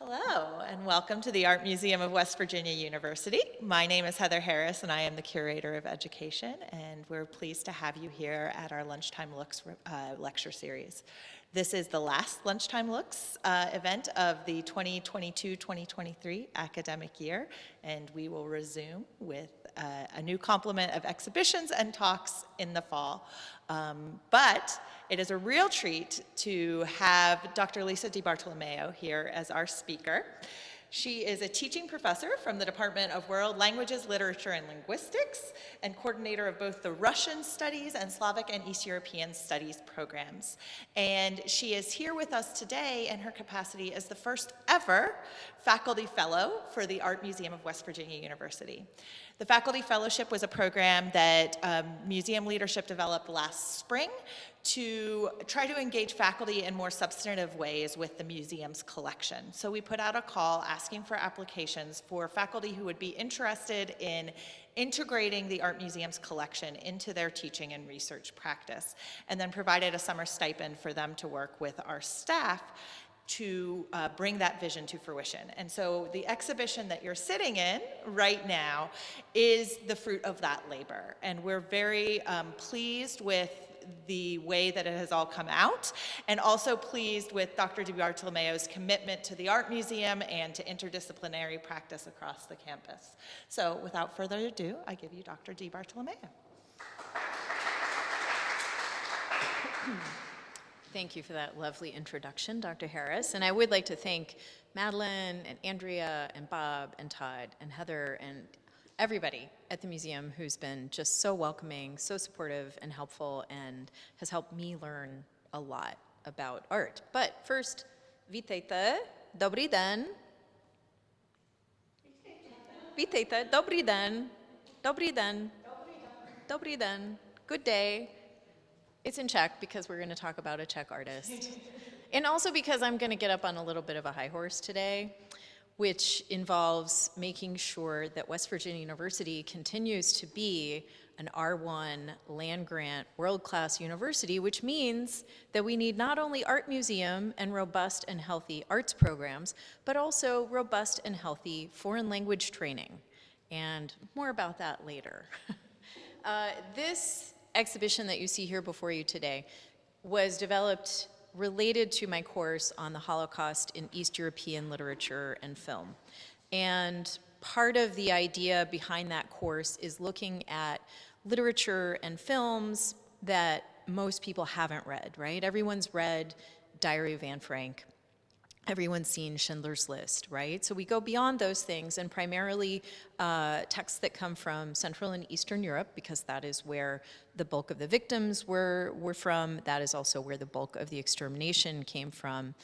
Hello, and welcome to the Art Museum of West Virginia University. My name is Heather Harris, and I am the Curator of Education, and we're pleased to have you here at our Lunchtime Looks lecture series. This is the last Lunchtime Looks event of the 2022-2023 academic year, and we will resume with a new complement of exhibitions and talks in the fall. But it is a real treat to have Dr. Lisa Di Bartolomeo here as our speaker. She is a teaching professor from the Department of World Languages, Literature, and Linguistics, and coordinator of both the Russian Studies and Slavic and East European Studies programs. And she is here with us today in her capacity as the first ever faculty fellow for the Art Museum of West Virginia University. The Faculty Fellowship was a program that museum leadership developed last spring to try to engage faculty in more substantive ways with the museum's collection. So we put out a call asking for applications for faculty who would be interested in integrating the Art Museum's collection into their teaching and research practice, and then provided a summer stipend for them to work with our staff to bring that vision to fruition. And so the exhibition that you're sitting in right now is the fruit of that labor. And we're very pleased with the way that it has all come out, and also pleased with Dr. DiBartolomeo's commitment to the Art Museum and to interdisciplinary practice across the campus. So without further ado, I give you Dr. DiBartolomeo. Thank you for that lovely introduction, Dr. Harris. And I would like to thank Madeline and Andrea and Bob and Todd and Heather and everybody at the museum who's been just so welcoming, so supportive and helpful, and has helped me learn a lot about art. But first, vítejte, dobrý den. Vítejte, dobrý den, dobrý den, dobrý den, good day. It's in Czech because we're going to talk about a Czech artist. And also because I'm going to get up on a little bit of a high horse today, which involves making sure that West Virginia University continues to be an R1 land-grant world-class university, which means that we need not only art museum and robust and healthy arts programs, but also robust and healthy foreign language training. And more about that later. This exhibition that you see here before you today was developed related to my course on the Holocaust in East European literature and film. And part of the idea behind that course is looking at literature and films that most people haven't read, right? Everyone's read Diary of Anne Frank. Everyone's seen Schindler's List, right? So we go beyond those things and primarily texts that come from Central and Eastern Europe, because that is where the bulk of the victims were from. That is also where the bulk of the extermination came from.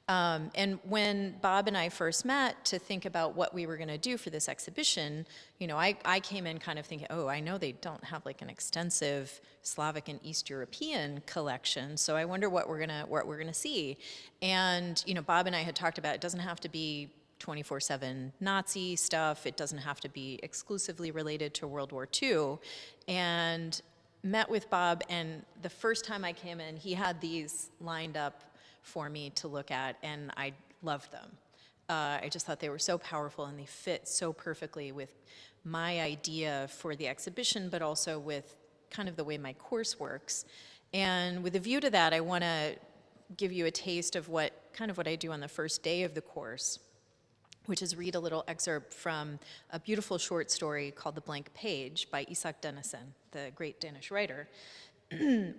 And when Bob and I first met to think about what we were going to do for this exhibition, you know, I came in kind of thinking, oh, I know they don't have like an extensive Slavic and East European collection, so I wonder what we're gonna see. And you know, Bob and I had talked about it doesn't have to be 24/7 Nazi stuff. It doesn't have to be exclusively related to World War II. And met with Bob, and the first time I came in, he had these lined up for me to look at, and I loved them. I just thought they were so powerful, and they fit so perfectly with my idea for the exhibition, but also with kind of the way my course works. And with a view to that, I want to give you a taste of what I do on the first day of the course, which is read a little excerpt from a beautiful short story called The Blank Page by Isak Dinesen, the great Danish writer,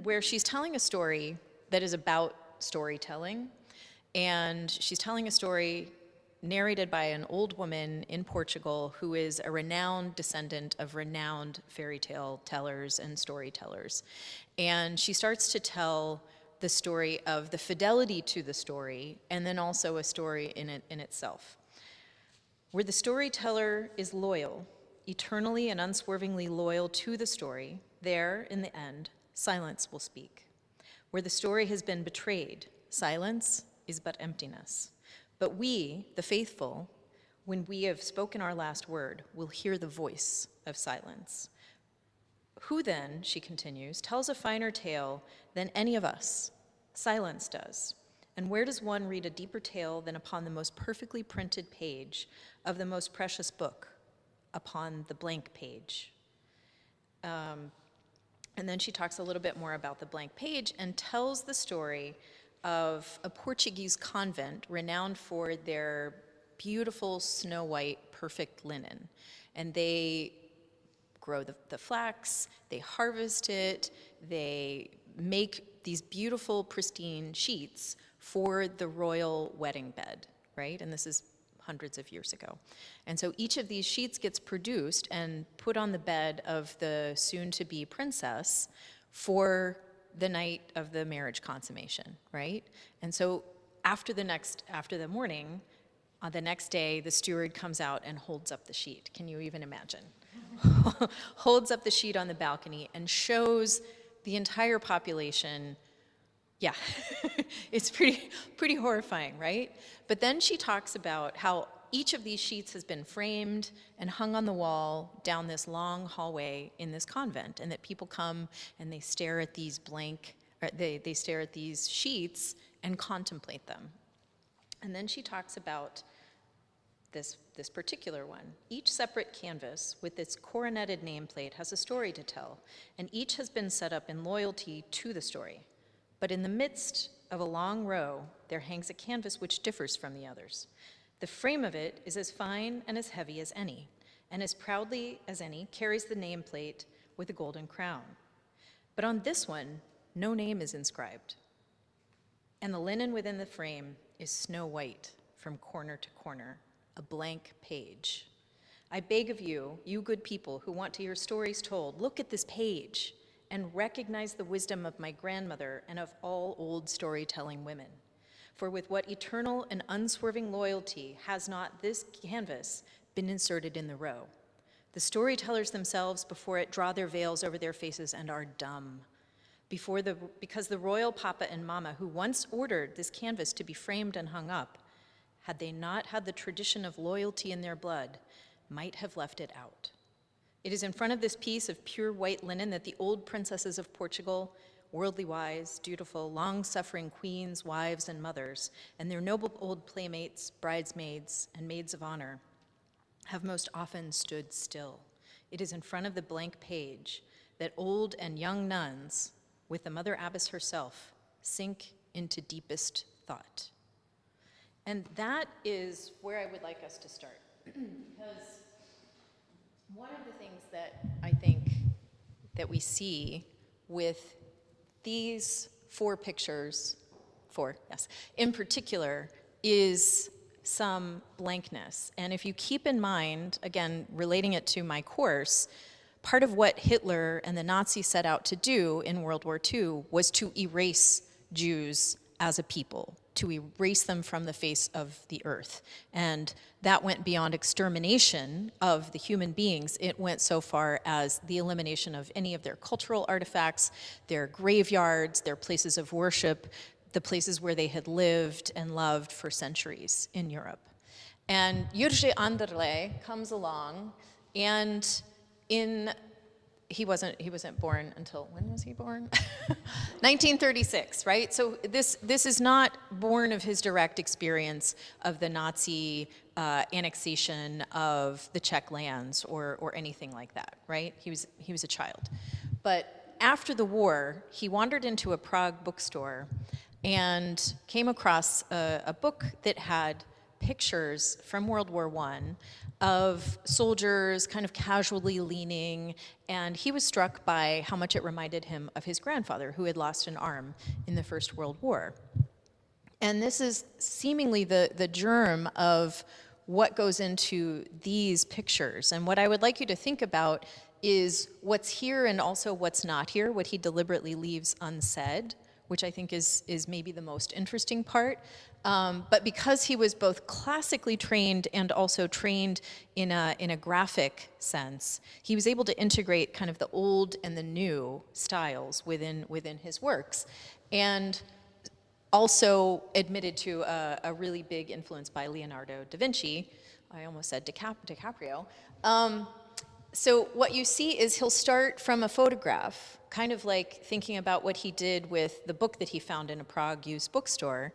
where she's telling a story that is about storytelling, and she's telling a story narrated by an old woman in Portugal who is a renowned descendant of renowned fairy tale tellers and storytellers. And she starts to tell the story of the fidelity to the story, and then also a story in itself. Where the storyteller is loyal, eternally and unswervingly loyal to the story, there, in the end, silence will speak. Where the story has been betrayed, silence is but emptiness. But we, the faithful, when we have spoken our last word, will hear the voice of silence. Who then, she continues, tells a finer tale than any of us? Silence does. And where does one read a deeper tale than upon the most perfectly printed page of the most precious book, upon the blank page? And then she talks a little bit more about the blank page and tells the story of a Portuguese convent renowned for their beautiful snow white, perfect linen. And they grow the flax, they harvest it, they make these beautiful, pristine sheets for the royal wedding bed, right? And this is hundreds of years ago. And so each of these sheets gets produced and put on the bed of the soon-to-be princess for the night of the marriage consummation, right? And so after the morning, on the next day, the steward comes out and holds up the sheet. Can you even imagine? Holds up the sheet on the balcony and shows the entire population. Yeah, it's pretty horrifying, right? But then she talks about how each of these sheets has been framed and hung on the wall down this long hallway in this convent, and that people come and they stare at these they stare at these sheets and contemplate them. And then she talks about this particular one. Each separate canvas with its coroneted nameplate has a story to tell, and each has been set up in loyalty to the story. But in the midst of a long row, there hangs a canvas which differs from the others. The frame of it is as fine and as heavy as any, and as proudly as any carries the nameplate with a golden crown. But on this one, no name is inscribed, and the linen within the frame is snow white from corner to corner, a blank page. I beg of you, you good people who want to hear stories told, look at this page and recognize the wisdom of my grandmother and of all old storytelling women. For with what eternal and unswerving loyalty has not this canvas been inserted in the row? The storytellers themselves before it draw their veils over their faces and are dumb. Because the royal papa and mama who once ordered this canvas to be framed and hung up, had they not had the tradition of loyalty in their blood, might have left it out. It is in front of this piece of pure white linen that the old princesses of Portugal, worldly wise, dutiful, long-suffering queens, wives, and mothers, and their noble old playmates, bridesmaids, and maids of honor, have most often stood still. It is in front of the blank page that old and young nuns, with the Mother Abbess herself, sink into deepest thought. And that is where I would like us to start. Because one of the things that I think that we see with these four pictures, in particular, is some blankness. And if you keep in mind, again, relating it to my course, part of what Hitler and the Nazis set out to do in World War II was to erase Jews as a people, to erase them from the face of the earth. And that went beyond extermination of the human beings. It went so far as the elimination of any of their cultural artifacts, their graveyards, their places of worship, the places where they had lived and loved for centuries in Europe. And Jurje Anderle comes along, and he wasn't born until, when was he born? 1936, right? So this is not born of his direct experience of the Nazi annexation of the Czech lands or anything like that, right? He was a child. But after the war, he wandered into a Prague bookstore and came across a book that had pictures from World War I of soldiers kind of casually leaning, and he was struck by how much it reminded him of his grandfather, who had lost an arm in the First World War. And this is seemingly the germ of what goes into these pictures. And what I would like you to think about is what's here and also what's not here, what he deliberately leaves unsaid, which I think is maybe the most interesting part. But because he was both classically trained and also trained in a graphic sense, he was able to integrate kind of the old and the new styles within his works. And also admitted to a really big influence by Leonardo da Vinci. I almost said DiCaprio. So what you see is he'll start from a photograph, kind of like thinking about what he did with the book that he found in a Prague used bookstore,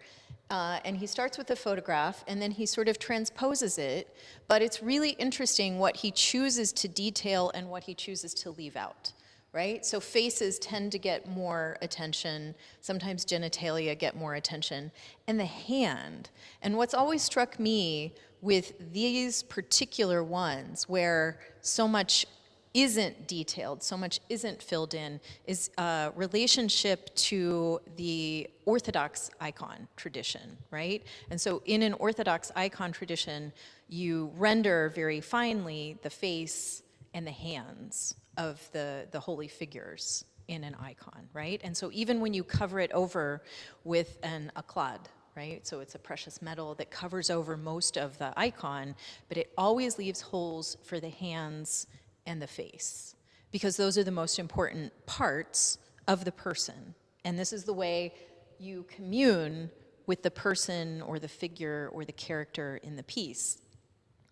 And he starts with a photograph, and then he sort of transposes it. But it's really interesting what he chooses to detail and what he chooses to leave out, right? So faces tend to get more attention. Sometimes genitalia get more attention. And the hand. And what's always struck me with these particular ones, where so much isn't detailed, so much isn't filled in, is a relationship to the Orthodox icon tradition, right? And so in an Orthodox icon tradition, you render very finely the face and the hands of the holy figures in an icon, right? And so even when you cover it over with an aklad, right? So it's a precious metal that covers over most of the icon, but it always leaves holes for the hands and the face, because those are the most important parts of the person. And this is the way you commune with the person or the figure or the character in the piece.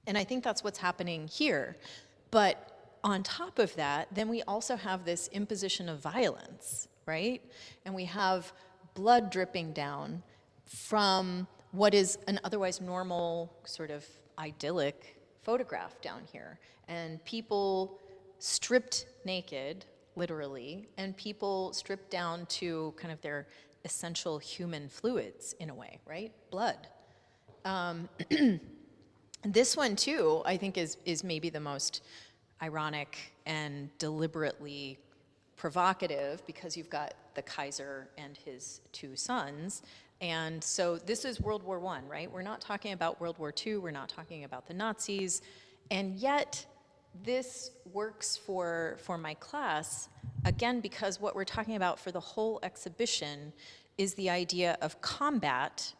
And I think that's what's happening here. But on top of that, then we also have this imposition of violence, right? And we have blood dripping down from what is an otherwise normal, sort of idyllic photograph down here. And people stripped naked, literally, and people stripped down to kind of their essential human fluids in a way, right? Blood. This one too, I think is maybe the most ironic and deliberately provocative, because you've got the Kaiser and his two sons. And so this is World War I, right? We're not talking about World War II, we're not talking about the Nazis, and yet this works for my class, again, because what we're talking about for the whole exhibition is the idea of combat,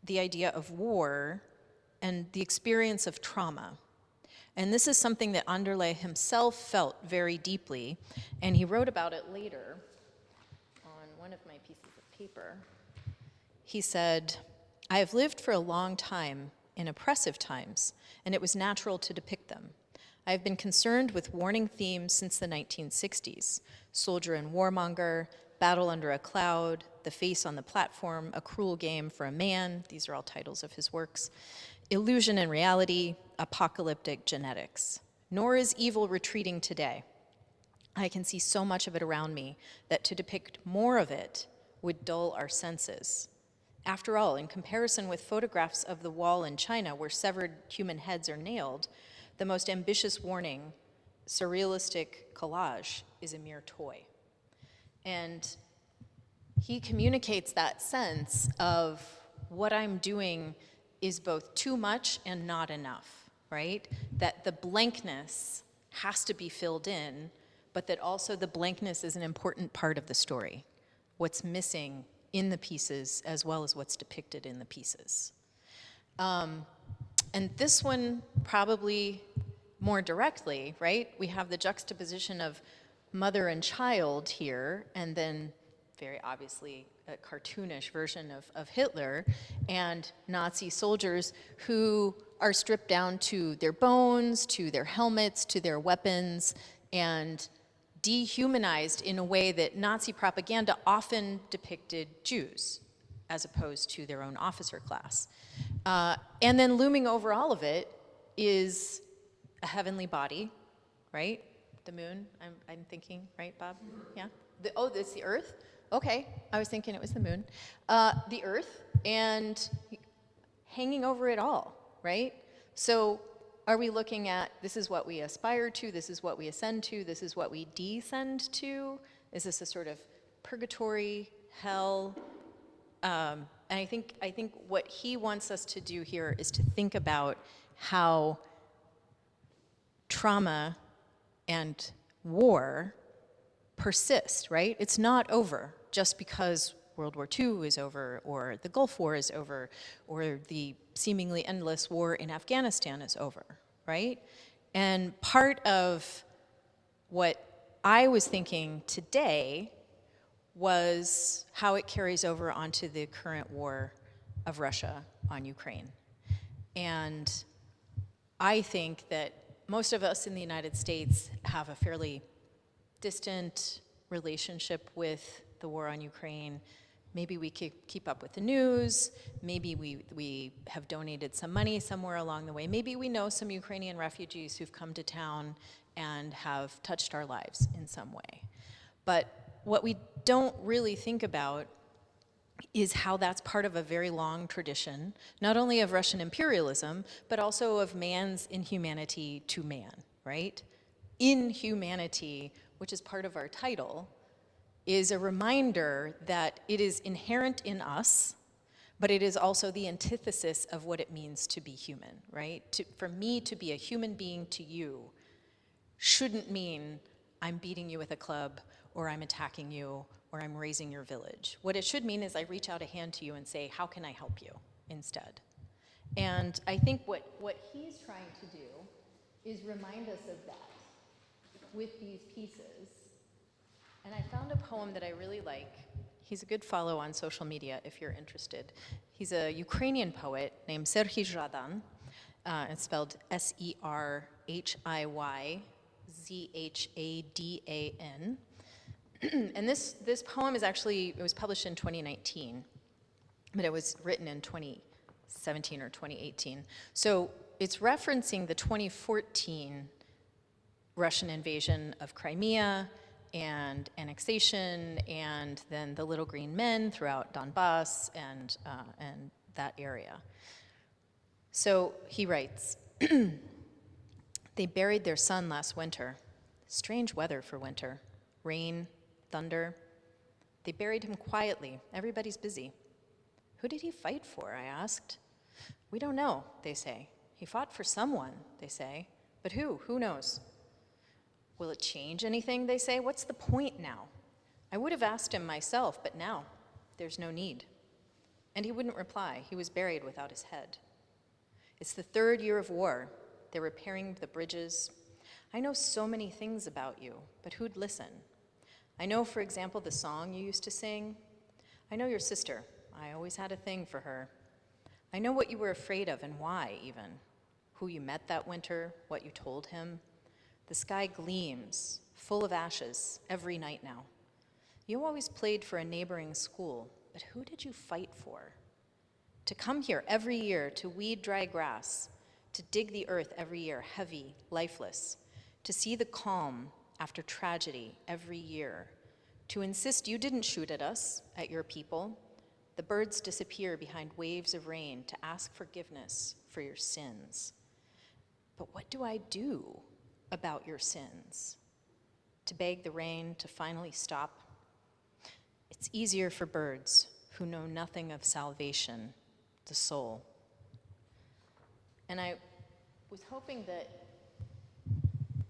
the idea of war, and the experience of trauma. And this is something that Anderle himself felt very deeply, and he wrote about it later on one of my pieces of paper. He said, "I have lived for a long time in oppressive times, and it was natural to depict them. I have been concerned with warning themes since the 1960s, soldier and warmonger, battle under a cloud, the face on the platform, a cruel game for a man," these are all titles of his works, illusion and reality, apocalyptic genetics. Nor is evil retreating today. I can see so much of it around me that to depict more of it would dull our senses. After all, in comparison with photographs of the wall in China where severed human heads are nailed, the most ambitious warning, surrealistic collage, is a mere toy. And he communicates that sense of what I'm doing is both too much and not enough, right? That the blankness has to be filled in, but that also the blankness is an important part of the story. What's missing in the pieces as well as what's depicted in the pieces. And this one probably more directly, right? We have the juxtaposition of mother and child here, and then very obviously a cartoonish version of Hitler, and Nazi soldiers who are stripped down to their bones, to their helmets, to their weapons, and dehumanized in a way that Nazi propaganda often depicted Jews, as opposed to their own officer class. And then looming over all of it is a heavenly body, right? The moon, I'm thinking, right, Bob? Yeah? Oh, it's the earth? Okay, I was thinking it was the moon. The earth, and hanging over it all, right? So are we looking at, this is what we aspire to, this is what we ascend to, this is what we descend to? Is this a sort of purgatory, hell? And I think what he wants us to do here is to think about how trauma and war persist, right? It's not over just because World War II is over, or the Gulf War is over, or the seemingly endless war in Afghanistan is over, right? And part of what I was thinking today was how it carries over onto the current war of Russia on Ukraine. And I think that most of us in the United States have a fairly distant relationship with the war on Ukraine. Maybe we keep up with the news. Maybe we have donated some money somewhere along the way. Maybe we know some Ukrainian refugees who've come to town and have touched our lives in some way. But what we don't really think about is how that's part of a very long tradition, not only of Russian imperialism, but also of man's inhumanity to man, right? Inhumanity, which is part of our title, is a reminder that it is inherent in us, but it is also the antithesis of what it means to be human, right? For me to be a human being to you shouldn't mean I'm beating you with a club, or I'm attacking you, or I'm razing your village. What it should mean is I reach out a hand to you and say, how can I help you instead? And I think what he's trying to do is remind us of that with these pieces. And I found a poem that I really like. He's a good follow on social media if you're interested. He's a Ukrainian poet named Serhiy Zhadan. It's spelled Serhiyzhadan. And this poem is actually, it was published in 2019, but it was written in 2017 or 2018. So it's referencing the 2014 Russian invasion of Crimea and annexation, and then the Little Green Men throughout Donbass and that area. So he writes, they buried their son last winter. Strange weather for winter. Rain, thunder. They buried him quietly. Everybody's busy. Who did he fight for, I asked. We don't know, they say. He fought for someone, they say. But who? Who knows? Will it change anything, they say? What's the point now? I would have asked him myself, but now there's no need. And he wouldn't reply. He was buried without his head. It's the 3rd year of war. They're repairing the bridges. I know so many things about you, but who'd listen? I know, for example, the song you used to sing. I know your sister. I always had a thing for her. I know what you were afraid of and why, even. Who you met that winter, what you told him. The sky gleams, full of ashes, every night now. You always played for a neighboring school, but who did you fight for? To come here every year to weed dry grass, to dig the earth every year, heavy, lifeless, to see the calm after tragedy every year, to insist you didn't shoot at us, at your people. The birds disappear behind waves of rain to ask forgiveness for your sins. But what do I do about your sins? To beg the rain to finally stop? It's easier for birds who know nothing of salvation, the soul. And I was hoping that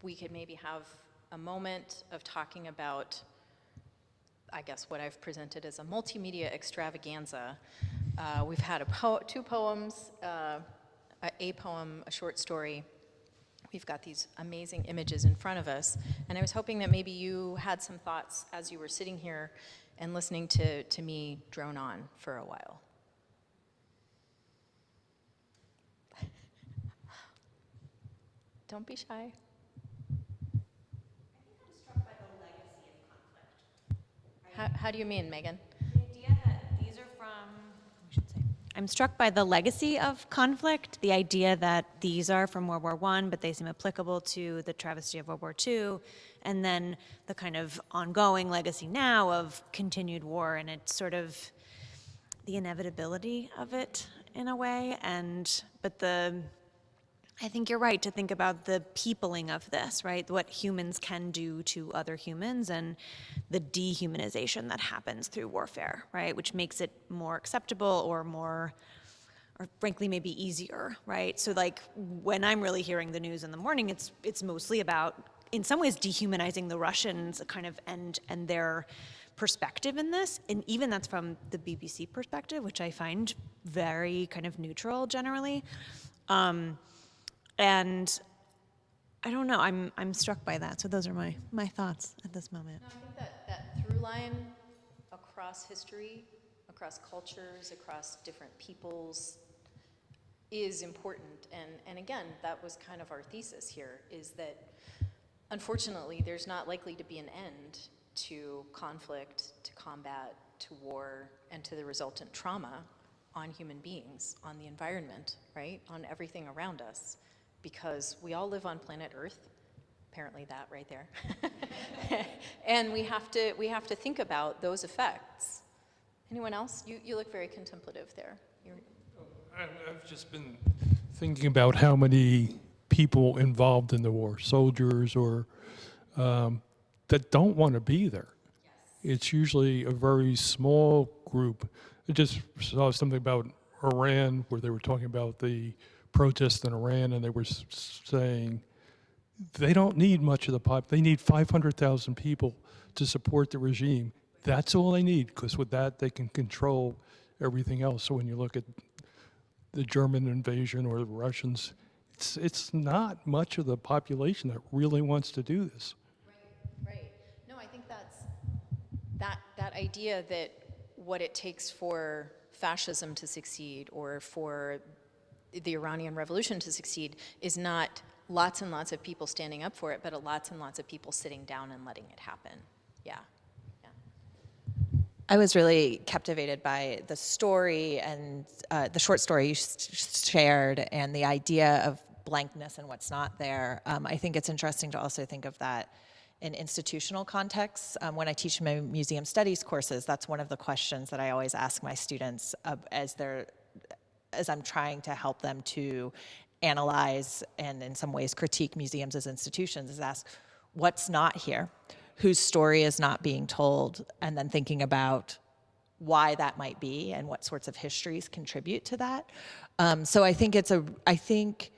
we could maybe have a moment of talking about, I guess, what I've presented as a multimedia extravaganza. We've had 2 poems, a poem, a short story. We've got these amazing images in front of us, and I was hoping that maybe you had some thoughts as you were sitting here and listening to me drone on for a while. Don't be shy. How do you mean, Megan? The idea that these are from, I should say, I'm struck by the legacy of conflict, the idea that these are from World War I, but they seem applicable to the travesty of World War II, and then the kind of ongoing legacy now of continued war, and it's sort of the inevitability of it in a way, but I think you're right to think about the peopling of this, right? What humans can do to other humans and the dehumanization that happens through warfare, right? Which makes it more acceptable or frankly maybe easier, right? So like when I'm really hearing the news in the morning, it's mostly about, in some ways, dehumanizing the Russians kind of and their perspective in this. And even that's from the BBC perspective, which I find very kind of neutral generally. And I don't know, I'm struck by that. So those are my thoughts at this moment. No, I think that through line across history, across cultures, across different peoples is important. And again, that was kind of our thesis here, is that unfortunately there's not likely to be an end to conflict, to combat, to war and to the resultant trauma on human beings, on the environment, right? On everything around us, because we all live on planet Earth, apparently that right there. And we have to think about those effects. Anyone else? You look very contemplative there. I've just been thinking about how many people involved in the war, soldiers or that don't want to be there. Yes. It's usually a very small group. I just saw something about Iran where they were talking about the protests in Iran, and they were saying they don't need much of the they need 500,000 people to support the regime. That's all they need, because with that they can control everything else. So when you look at the German invasion or the Russians, it's not much of the population that really wants to do this. Right. No, I think that's that idea that what it takes for fascism to succeed or for the Iranian Revolution to succeed is not lots and lots of people standing up for it, but lots and lots of people sitting down and letting it happen. Yeah. I was really captivated by the story and the short story you shared and the idea of blankness and what's not there. I think it's interesting to also think of that in institutional contexts. When I teach my museum studies courses, that's one of the questions that I always ask my students as I'm trying to help them to analyze and in some ways critique museums as institutions, is ask, what's not here? Whose story is not being told? And then thinking about why that might be and what sorts of histories contribute to that. So I think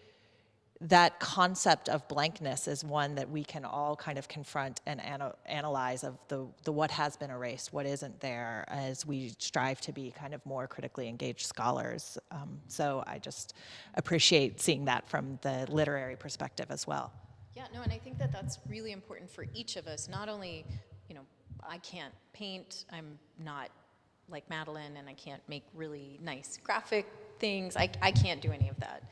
that concept of blankness is one that we can all kind of confront and analyze of the what has been erased, what isn't there, as we strive to be kind of more critically engaged scholars. So I just appreciate seeing that from the literary perspective as well. Yeah, no, and I think that that's really important for each of us. Not only, I can't paint, I'm not like Madeline, and I can't make really nice graphic things. I can't do any of that.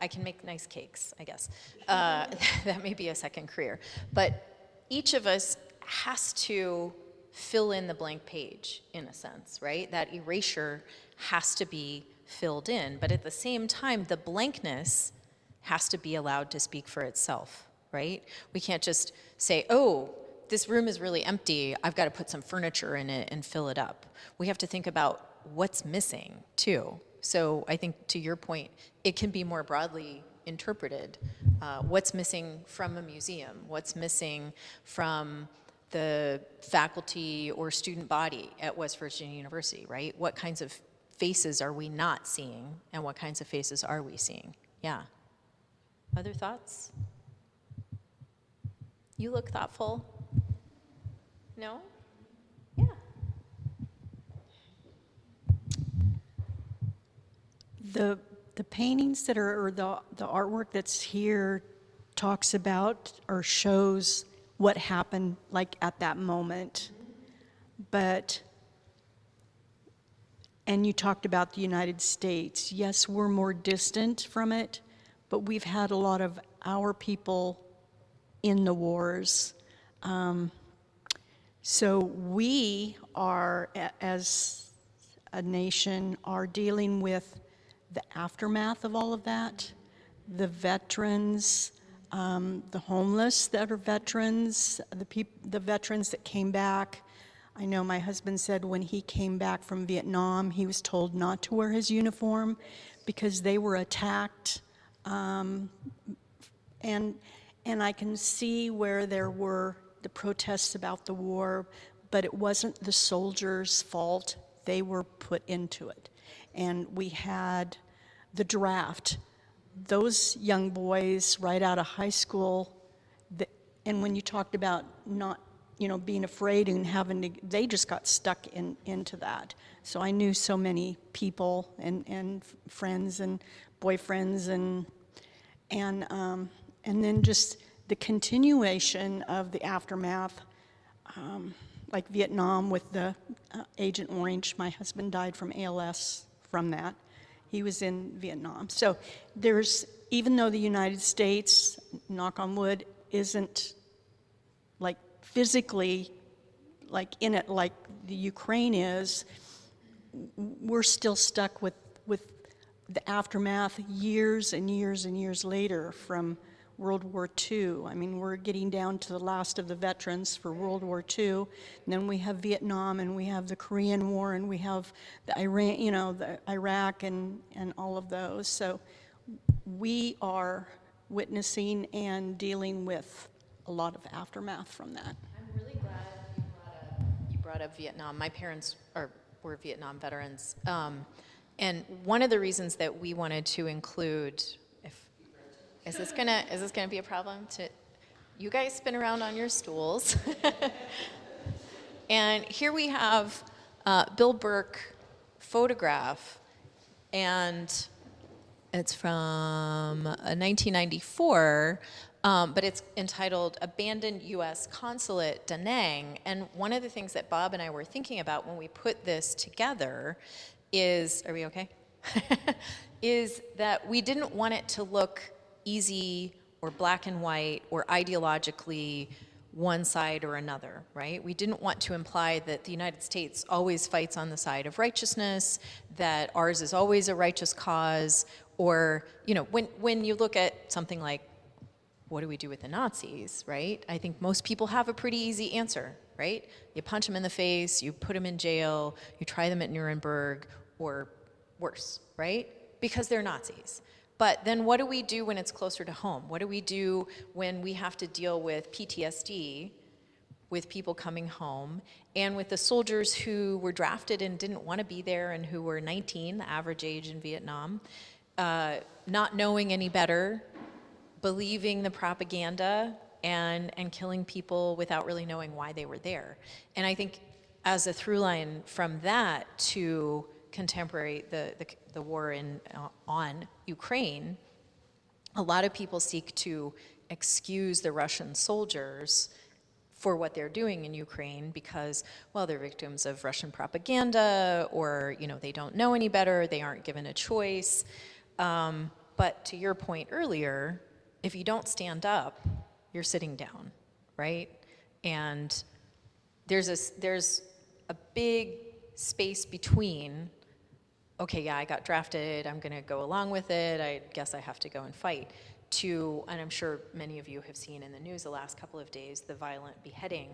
I can make nice cakes, I guess. That may be a second career. But each of us has to fill in the blank page, in a sense, right? That erasure has to be filled in. But at the same time, the blankness has to be allowed to speak for itself, right? We can't just say, oh, this room is really empty, I've got to put some furniture in it and fill it up. We have to think about what's missing, too. So I think, to your point, it can be more broadly interpreted. What's missing from a museum? What's missing from the faculty or student body at West Virginia University, right? What kinds of faces are we not seeing, and what kinds of faces are we seeing? Yeah. Other thoughts? You look thoughtful. No? Yeah. The paintings that are, or the artwork that's here talks about or shows what happened like at that moment. And you talked about the United States. Yes, we're more distant from it, but we've had a lot of our people in the wars. So we are, as a nation, are dealing with the aftermath of all of that, the veterans, the homeless that are veterans, the veterans that came back. I know my husband said when he came back from Vietnam, he was told not to wear his uniform because they were attacked. And I can see where there were the protests about the war, but it wasn't the soldiers' fault. They were put into it. And we had the draft. Those young boys right out of high school, and when you talked about not, being afraid and having to, they just got stuck into that. So I knew so many people and friends and boyfriends and then just the continuation of the aftermath, like Vietnam with the Agent Orange. My husband died from ALS from that. He was in Vietnam. So even though the United States, knock on wood, isn't like physically like in it like the Ukraine is, we're still stuck with the aftermath years and years and years later from World War II. I mean, we're getting down to the last of the veterans for World War II, and then we have Vietnam, and we have the Korean War, and we have the Iran, you know, the Iraq, and all of those. So we are witnessing and dealing with a lot of aftermath from that. I'm really glad you brought up Vietnam. My parents were Vietnam veterans. And one of the reasons that we wanted to include, is this gonna be a problem? You guys spin around on your stools. And here we have Bill Burke photograph, and it's from 1994, but it's entitled Abandoned U.S. Consulate, Da Nang. And one of the things that Bob and I were thinking about when we put this together is, are we okay? Is that we didn't want it to look easy or black and white or ideologically one side or another, right? We didn't want to imply that the United States always fights on the side of righteousness, that ours is always a righteous cause, or, you know, when you look at something like, what do we do with the Nazis, right? I think most people have a pretty easy answer, right? You punch them in the face, you put them in jail, you try them at Nuremberg, or worse, right? Because they're Nazis. But then what do we do when it's closer to home? What do we do when we have to deal with PTSD, with people coming home, and with the soldiers who were drafted and didn't want to be there and who were 19, the average age in Vietnam, not knowing any better, believing the propaganda, and killing people without really knowing why they were there. And I think as a through line from that to contemporary, the war on Ukraine, a lot of people seek to excuse the Russian soldiers for what they're doing in Ukraine because, well, they're victims of Russian propaganda, or, you know, they don't know any better, they aren't given a choice. But to your point earlier, if you don't stand up, you're sitting down, right? And there's a big space between, okay, yeah, I got drafted, I'm gonna go along with it, I guess I have to go and fight, to, and I'm sure many of you have seen in the news the last couple of days, the violent beheading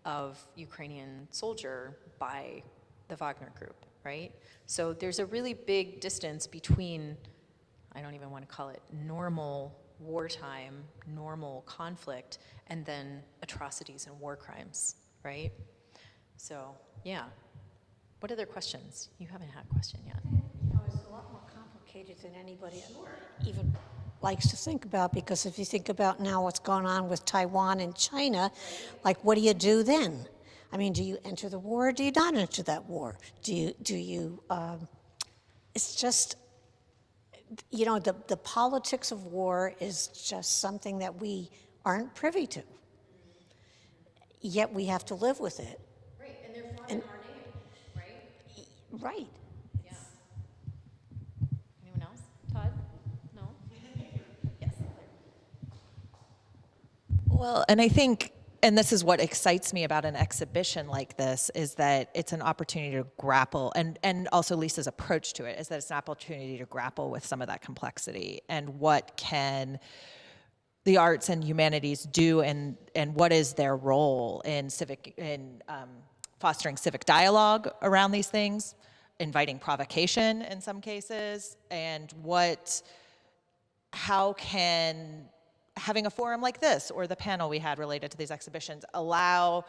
of Ukrainian soldier by the Wagner group, right? So there's a really big distance between, I don't even want to call it normal wartime, normal conflict, and then atrocities and war crimes, right? So, yeah. What other questions? You haven't had a question yet. You know, it's a lot more complicated than anybody even likes to think about, because if you think about now what's going on with Taiwan and China, like, what do you do then? I mean, do you enter the war or do you not enter that war? It's just, you know, the politics of war is just something that we aren't privy to. Yet we have to live with it. Right, and they're fought in our name, right? Right. Yeah. Anyone else? Todd? No? Yes. Well, and I think, and this is what excites me about an exhibition like this, is that it's an opportunity to grapple, and also Lisa's approach to it is that it's an opportunity to grapple with some of that complexity and what can the arts and humanities do, and what is their role in fostering civic dialogue around these things, inviting provocation in some cases, and how can having a forum like this or the panel we had related to these exhibitions allow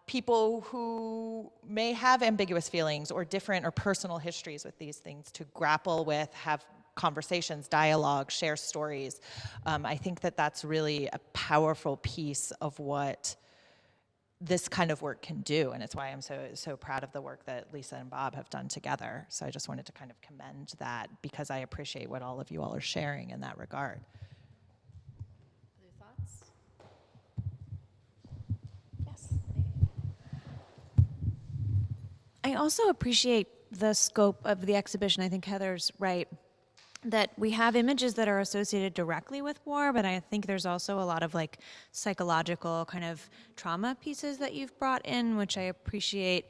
people who may have ambiguous feelings or different or personal histories with these things to grapple with, have conversations, dialogue, share stories. I think that that's really a powerful piece of what this kind of work can do, and it's why I'm so proud of the work that Lisa and Bob have done together. So I just wanted to kind of commend that, because I appreciate what all of you all are sharing in that regard. Other thoughts? Yes. I also appreciate the scope of the exhibition. I think Heather's right. that we have images that are associated directly with war, but I think there's also a lot of like psychological kind of trauma pieces that you've brought in, which I appreciate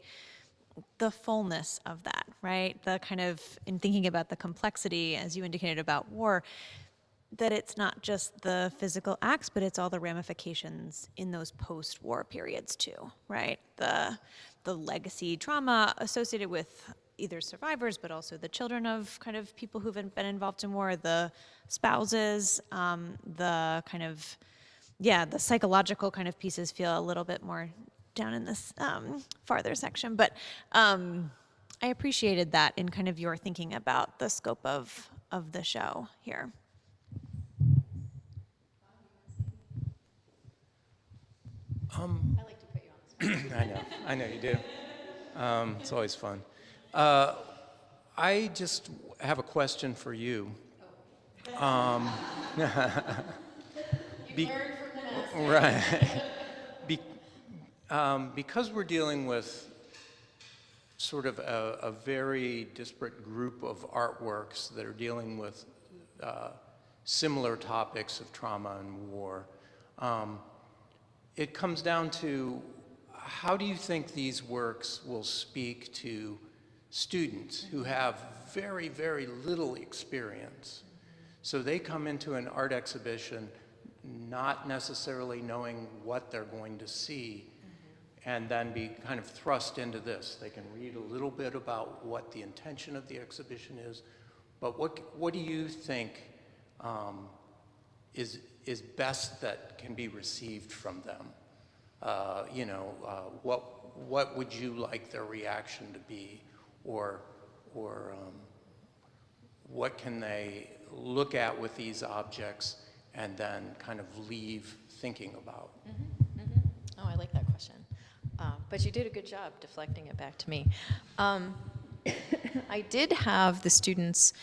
the fullness of that, right? The kind of, in thinking about the complexity, as you indicated about war, that it's not just the physical acts, but it's all the ramifications in those post-war periods too, right? The legacy trauma associated with either survivors, but also the children of kind of people who've been involved in war, the spouses, the kind of, yeah, the psychological kind of pieces feel a little bit more down in this farther section. But I appreciated that in kind of your thinking about the scope of the show here. I like to put you on the spot. I know you do. It's always fun. I just have a question for you. Right. Because we're dealing with sort of a very disparate group of artworks that are dealing with similar topics of trauma and war, it comes down to, how do you think these works will speak to students who have very, very little experience? So they come into an art exhibition not necessarily knowing what they're going to see, and then be kind of thrust into this. They can read a little bit about what the intention of the exhibition is, but what do you think is best that can be received from them? What would you like their reaction to be, or what can they look at with these objects and then kind of leave thinking about? Oh, I like that question. But you did a good job deflecting it back to me. I did have the students,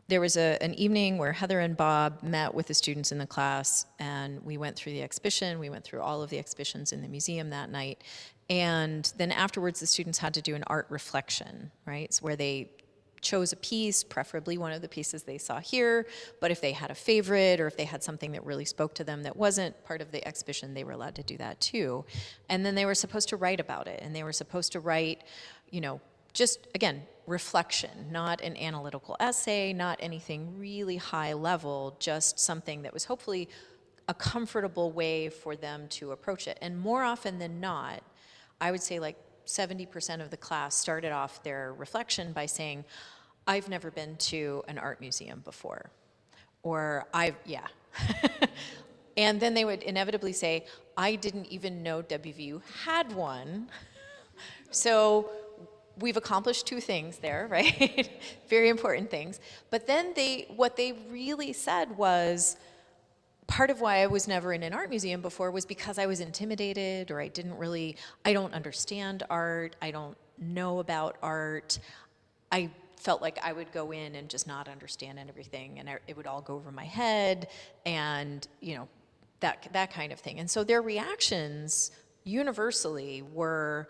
there was an evening where Heather and Bob met with the students in the class, and we went through the exhibition. We went through all of the exhibitions in the museum that night. And then afterwards, the students had to do an art reflection, right? So where they chose a piece, preferably one of the pieces they saw here, but if they had a favorite or if they had something that really spoke to them that wasn't part of the exhibition, they were allowed to do that too. And then they were supposed to write about it, and they were supposed to write, just, again, reflection, not an analytical essay, not anything really high level, just something that was hopefully a comfortable way for them to approach it. And more often than not, I would say like 70% of the class started off their reflection by saying, I've never been to an art museum before, or yeah. And then they would inevitably say, I didn't even know WVU had one. So we've accomplished two things there, right? Very important things. But then what they really said was, part of why I was never in an art museum before was because I was intimidated, or I don't understand art, I don't know about art. I felt like I would go in and just not understand everything, and it would all go over my head, and that kind of thing. And so their reactions universally were,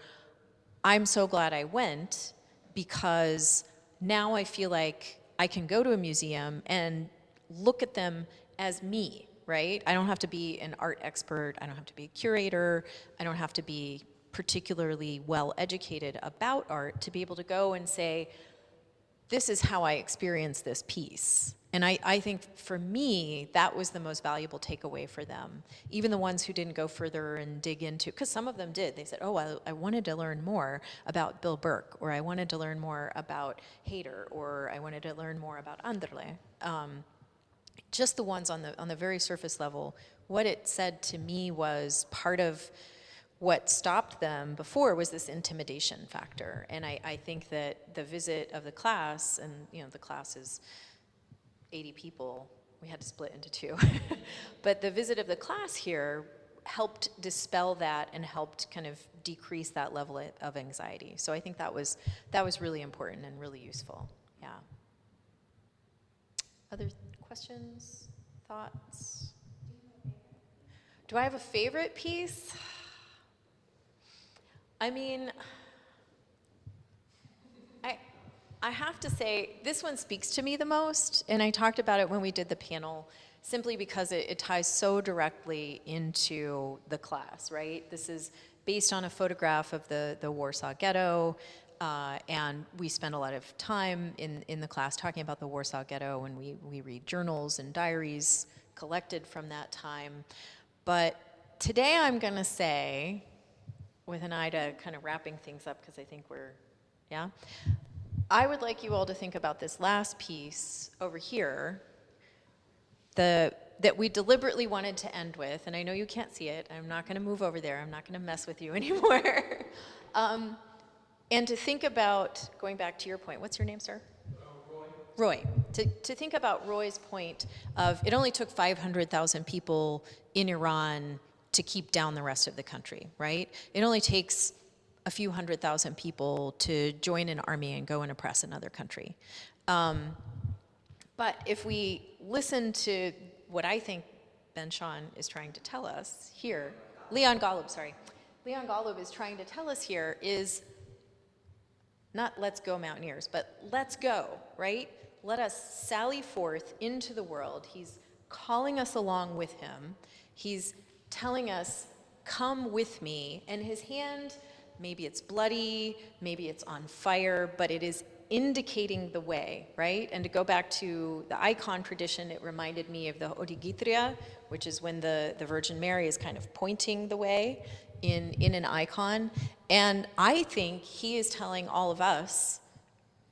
I'm so glad I went, because now I feel like I can go to a museum and look at them as me, right? I don't have to be an art expert, I don't have to be a curator, I don't have to be particularly well educated about art to be able to go and say, this is how I experience this piece. And I think for me, that was the most valuable takeaway for them. Even the ones who didn't go further and dig into, because some of them did. They said, oh, I wanted to learn more about Bill Burke, or I wanted to learn more about Hayter, or I wanted to learn more about Anderle. Just the ones on the very surface level, what it said to me was part of what stopped them before was this intimidation factor. And I think that the visit of the class, and the class is 80 people, we had to split into two. But the visit of the class here helped dispel that and helped kind of decrease that level of anxiety. So I think that was really important and really useful. Yeah. Other questions, thoughts? Do I have a favorite piece? I mean, I have to say, this one speaks to me the most, and I talked about it when we did the panel, simply because it ties so directly into the class, right? This is based on a photograph of the Warsaw Ghetto, and we spend a lot of time in the class talking about the Warsaw Ghetto, and we read journals and diaries collected from that time. But today I'm going to say, with an eye to kind of wrapping things up, because I think yeah? I would like you all to think about this last piece over here, that we deliberately wanted to end with, and I know you can't see it. I'm not going to move over there. I'm not going to mess with you anymore. And to think about, going back to your point, what's your name, sir? Roy. To think about Roy's point of it only took 500,000 people in Iran to keep down the rest of the country, right? It only takes a few 100,000 people to join an army and go and oppress another country. But if we listen to what I think Ben Sean is trying to tell us here, Leon Golub is trying to tell us here is not let's go Mountaineers, but let's go, right? Let us sally forth into the world. He's calling us along with him. He's telling us, come with me, and his hand, maybe it's bloody, maybe it's on fire, but it is indicating the way, right? And to go back to the icon tradition, it reminded me of the Odigitria, which is when the Virgin Mary is kind of pointing the way in an icon. And I think he is telling all of us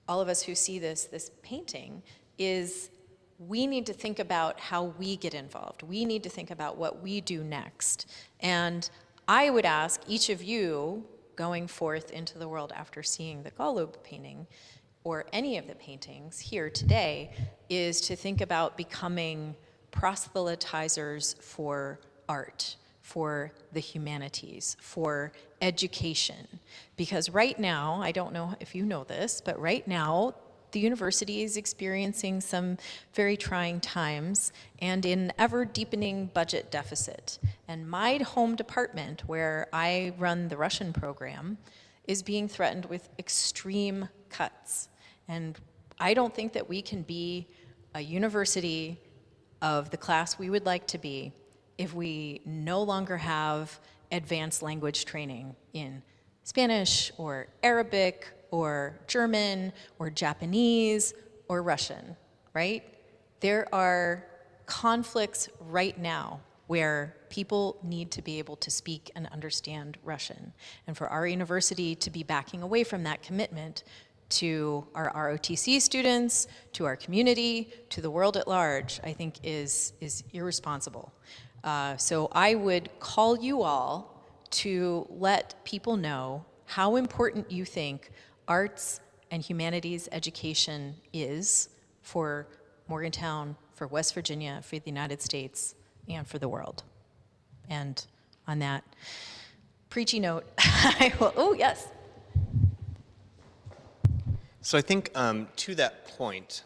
who see this painting, is we need to think about how we get involved. We need to think about what we do next. And I would ask each of you, going forth into the world after seeing the Golub painting, or any of the paintings here today, is to think about becoming proselytizers for art, for the humanities, for education. Because right now, I don't know if you know this, but right now, the university is experiencing some very trying times and an ever-deepening budget deficit. And my home department, where I run the Russian program, is being threatened with extreme cuts. And I don't think that we can be a university of the class we would like to be if we no longer have advanced language training in Spanish or Arabic or German or Japanese or Russian, right? There are conflicts right now where people need to be able to speak and understand Russian. And for our university to be backing away from that commitment to our ROTC students, to our community, to the world at large, I think is irresponsible. So I would call you all to let people know how important you think arts and humanities education is for Morgantown, for West Virginia, for the United States, and for the world. And on that preachy note, I will, oh yes. So I think to that point,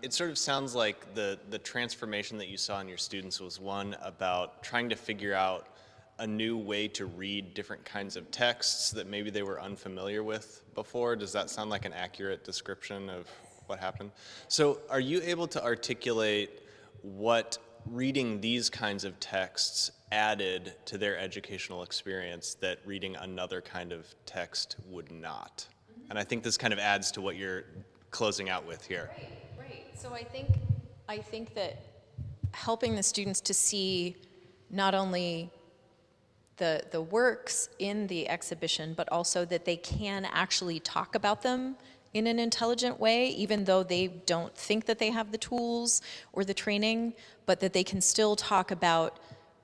it sort of sounds like the transformation that you saw in your students was one about trying to figure out a new way to read different kinds of texts that maybe they were unfamiliar with before. Does that sound like an accurate description of what happened? So are you able to articulate what reading these kinds of texts added to their educational experience that reading another kind of text would not? And I think this kind of adds to what you're closing out with here. Right. So I think that helping the students to see not only the works in the exhibition, but also that they can actually talk about them in an intelligent way, even though they don't think that they have the tools or the training, but that they can still talk about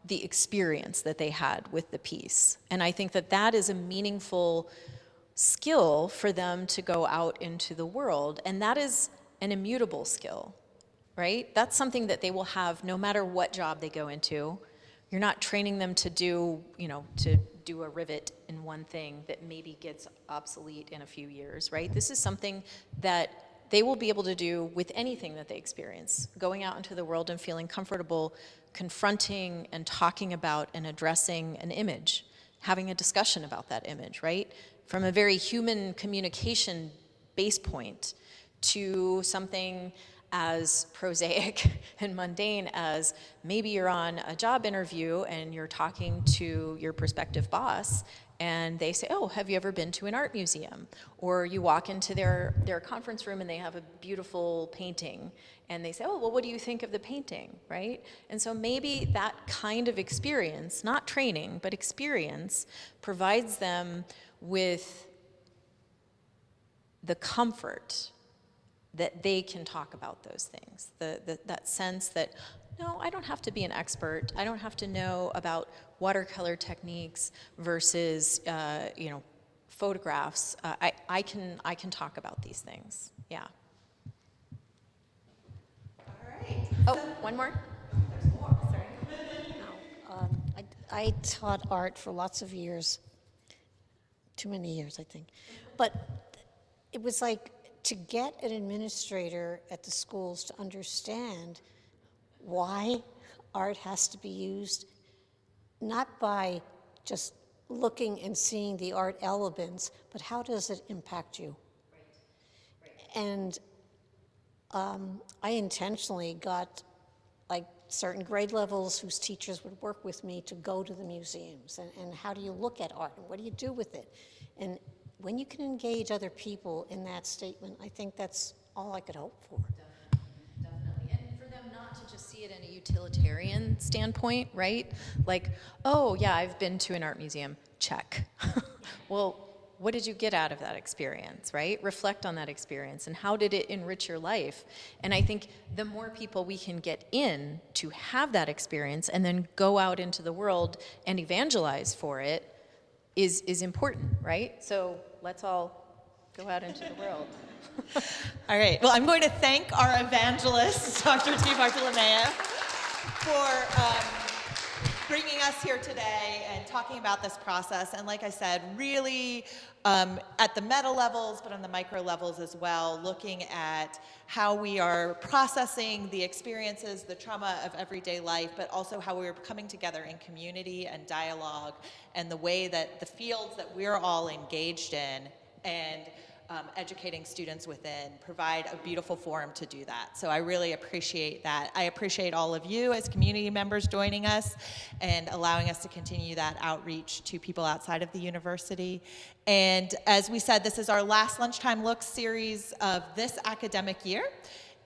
the experience that they had with the piece. And I think that that is a meaningful skill for them to go out into the world, and that is an immutable skill, right? That's something that they will have no matter what job they go into. You're not training them to do, to do a rivet in one thing that maybe gets obsolete in a few years, right? This is something that they will be able to do with anything that they experience, going out into the world and feeling comfortable confronting and talking about and addressing an image, having a discussion about that image, right? From a very human communication base point to something as prosaic and mundane as maybe you're on a job interview and you're talking to your prospective boss and they say, oh, have you ever been to an art museum? Or you walk into their conference room and they have a beautiful painting and they say, oh, well, what do you think of the painting, right? And so maybe that kind of experience, not training, but experience, provides them with the comfort that they can talk about those things, that sense that, no, I don't have to be an expert. I don't have to know about watercolor techniques versus, photographs. I can talk about these things. Yeah. All right. Oh, one more. There's more. Sorry. I taught art for lots of years, too many years, I think. But it was like to get an administrator at the schools to understand why art has to be used, not by just looking and seeing the art elements, but how does it impact you? And I intentionally got like certain grade levels whose teachers would work with me to go to the museums and how do you look at art and what do you do with it? And when you can engage other people in that statement, I think that's all I could hope for. Definitely. And for them not to just see it in a utilitarian standpoint, right? Like, oh, yeah, I've been to an art museum. Check. Well, what did you get out of that experience, right? Reflect on that experience and how did it enrich your life? And I think the more people we can get in to have that experience and then go out into the world and evangelize for it is important, right? So let's all go out into the world. All right. Well, I'm going to thank our evangelist, Dr. DiBartolomeo, for bringing us here today and talking about this process. And like I said, really at the meta levels, but on the micro levels as well, looking at how we are processing the experiences, the trauma of everyday life, but also how we're coming together in community and dialogue and the way that the fields that we're all engaged in and educating students within provide a beautiful forum to do that. So I really appreciate that. I appreciate all of you as community members joining us and allowing us to continue that outreach to people outside of the university. And as we said, this is our last Lunchtime Looks series of this academic year.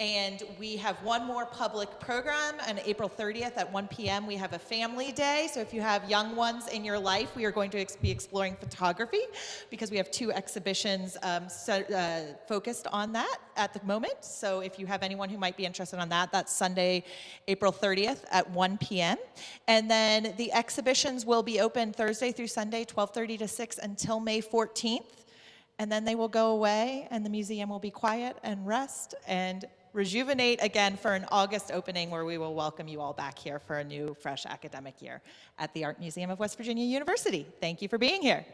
And we have one more public program on April 30th at 1 p.m. We have a family day. So if you have young ones in your life, we are going to be exploring photography because we have 2 exhibitions focused on that at the moment. So if you have anyone who might be interested on that, that's Sunday, April 30th at 1 p.m. And then the exhibitions will be open Thursday through Sunday, 12:30 to 6 until May 14th. And then they will go away and the museum will be quiet and rest and rejuvenate again for an August opening where we will welcome you all back here for a new, fresh academic year at the Art Museum of West Virginia University. Thank you for being here.